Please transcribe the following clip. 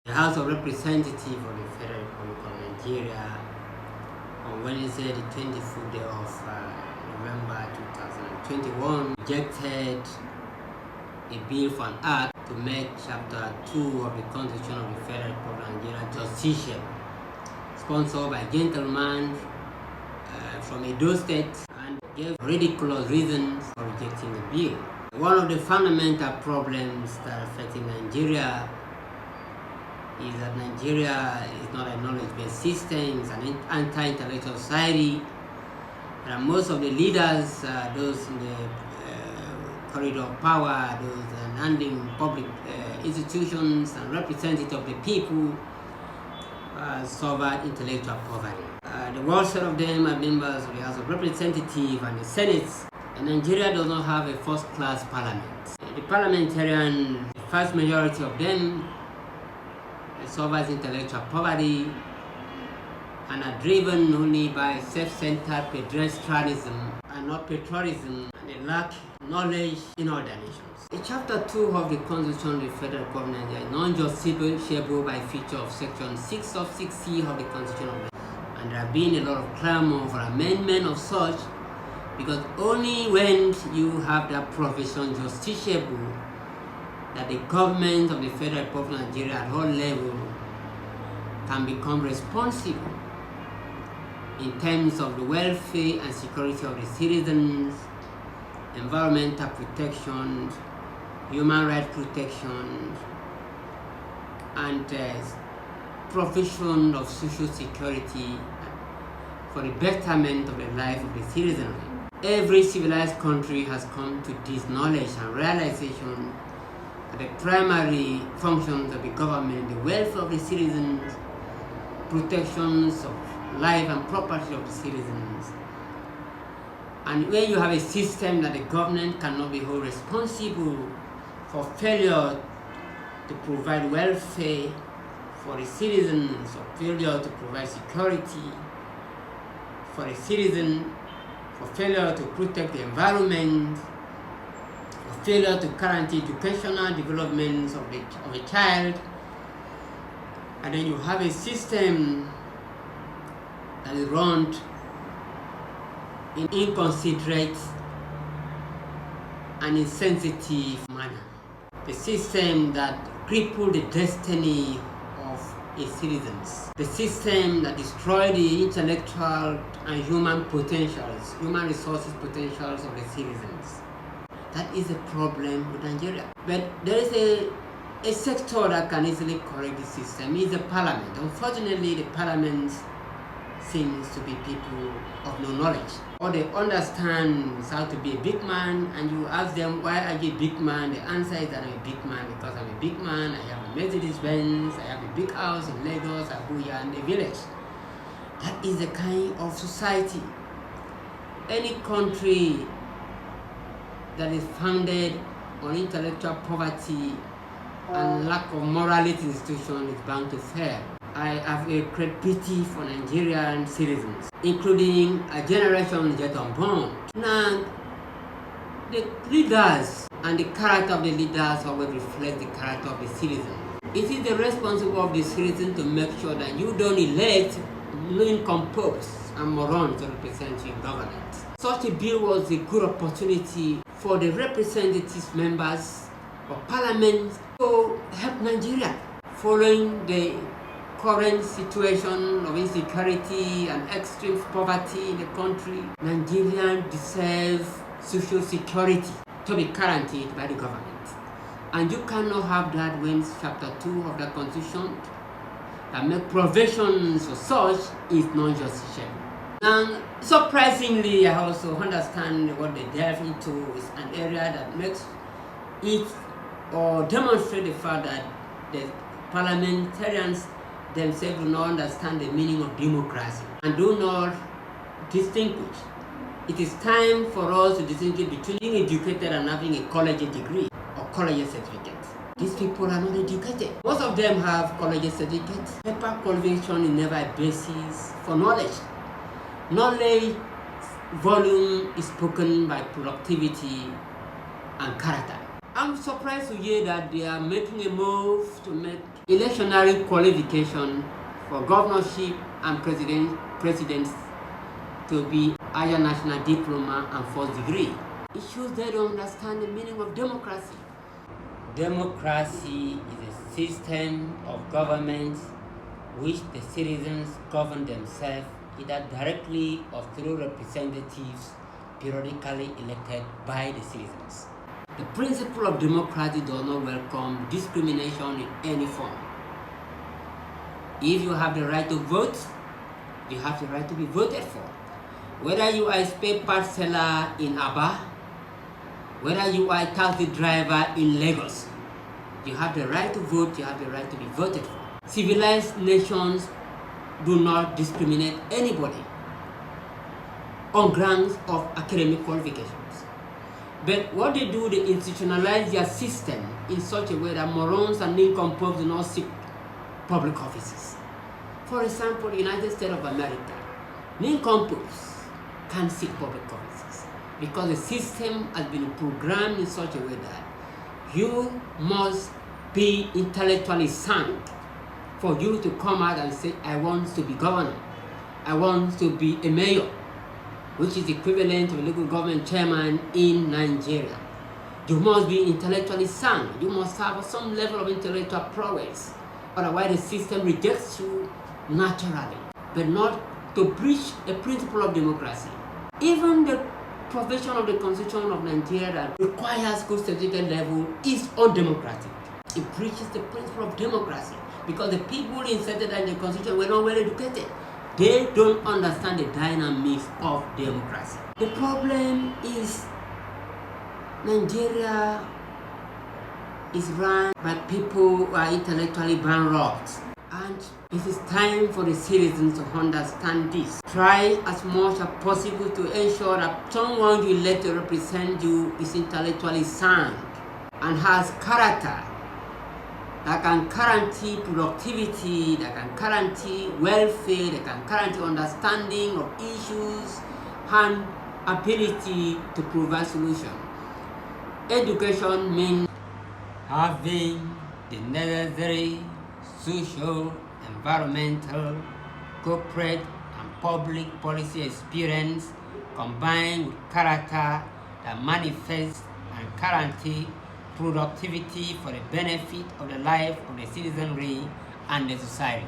The House of Representatives of the Federal Republic of Nigeria on Wednesday, the 24th day of November 2021, rejected a bill for an act to make Chapter 2 of the Constitution of the Federal Republic of Nigeria justiciable, sponsored by a gentleman from Edo State, and gave ridiculous reasons for rejecting the bill. One of the fundamental problems that are affecting Nigeria is that Nigeria is not a knowledge-based system, it's an anti-intellectual society. And most of the leaders, those in the corridor of power, those handling public institutions and representatives of the people, suffer intellectual poverty. The worst of them are members of the House of Representatives and the Senate. And Nigeria does not have a first-class parliament. The parliamentarians, the vast majority of them, suffers intellectual poverty and are driven only by self-centered pedestrianism and not patriotism, and they lack knowledge in all dimensions. The Chapter 2 of the Constitution of the Federal Republic of Nigeria is non-justiciable by feature of Section 6 of 6C of the Constitution of Nigeria, and there have been a lot of clamor for amendment of such, because only when you have that provision justiciable that the government of the Federal Republic of Nigeria at all levels can become responsible in terms of the welfare and security of the citizens, environmental protection, human rights protection, and provision of social security for the betterment of the life of the citizenry. Every civilized country has come to this knowledge and realization that the primary functions of the government, the welfare of the citizens, protections of life and property of the citizens. And when you have a system that the government cannot be held responsible for failure to provide welfare for the citizens, or failure to provide security for the citizen, for failure to protect the environment, for failure to guarantee educational development of a child, and then you have a system that is run in inconsiderate and insensitive manner. The system that crippled the destiny of its citizens. The system that destroyed the intellectual and human potentials, human resources potentials of the citizens. That is a problem with Nigeria. But there is a sector that can easily correct the system, is the parliament. Unfortunately, the parliament seems to be people of no knowledge. All they understand is how to be a big man, and you ask them, why are you a big man? The answer is that I'm a big man because I'm a big man. I have a Mercedes Benz, I have a big house in Lagos, Abuja, and the village. That is the kind of society. Any country that is founded on intellectual poverty and lack of morality institution is bound to fail. I have a great pity for Nigerian citizens, including a generation yet unborn. Now, the leaders and the character of the leaders always reflect the character of the citizen. It is the responsibility of the citizen to make sure that you don't elect nincompoops and morons to represent your government. Such a bill was a good opportunity for the representatives members of parliament to help Nigeria following the current situation of insecurity and extreme poverty in the country. Nigerians deserve social security to be guaranteed by the government. And you cannot have that when Chapter 2 of the Constitution that make provisions for such is non-justiciable. And surprisingly, I also understand what they delve into is an area that makes it or demonstrate the fact that the parliamentarians themselves do not understand the meaning of democracy and do not distinguish. It is time for us to distinguish between being educated and having a college degree or college certificate. These people are not educated. Most of them have college certificates. Paper qualification is never a basis for knowledge. Knowledge volume is spoken by productivity and character. I'm surprised to hear that they are making a move to make electionary qualification for governorship and presidents to be higher national diploma and first degree. It shows they don't understand the meaning of democracy. Democracy is a system of government which the citizens govern themselves either directly or through representatives periodically elected by the citizens. The principle of democracy does not welcome discrimination in any form. If you have the right to vote, you have the right to be voted for. Whether you are a spare part seller in Aba, whether you are a taxi driver in Lagos, you have the right to vote, you have the right to be voted for. Civilized nations do not discriminate anybody on grounds of academic qualifications. But what they do, they institutionalize their system in such a way that morons and nincompoops do not seek public offices. For example, the United States of America, nincompoops can't seek public offices because the system has been programmed in such a way that you must be intellectually sound for you to come out and say, I want to be governor, I want to be a mayor, which is equivalent to a local government chairman in Nigeria. You must be intellectually sound. You must have some level of intellectual prowess. Otherwise, the system rejects you naturally, but not to breach a principle of democracy. Even the provision of the Constitution of Nigeria that requires good certificate level is undemocratic. It breaches the principle of democracy because the people inserted in the Constitution were not well educated. They don't understand the dynamics of democracy. The problem is Nigeria is run by people who are intellectually bankrupt. And it is time for the citizens to understand this. Try as much as possible to ensure that someone you elect to represent you is intellectually sound and has character that can guarantee productivity, that can guarantee welfare, that can guarantee understanding of issues and ability to provide solutions. Education means having the necessary social, environmental, corporate, and public policy experience combined with character that manifests and guarantee productivity for the benefit of the life of the citizenry and the society.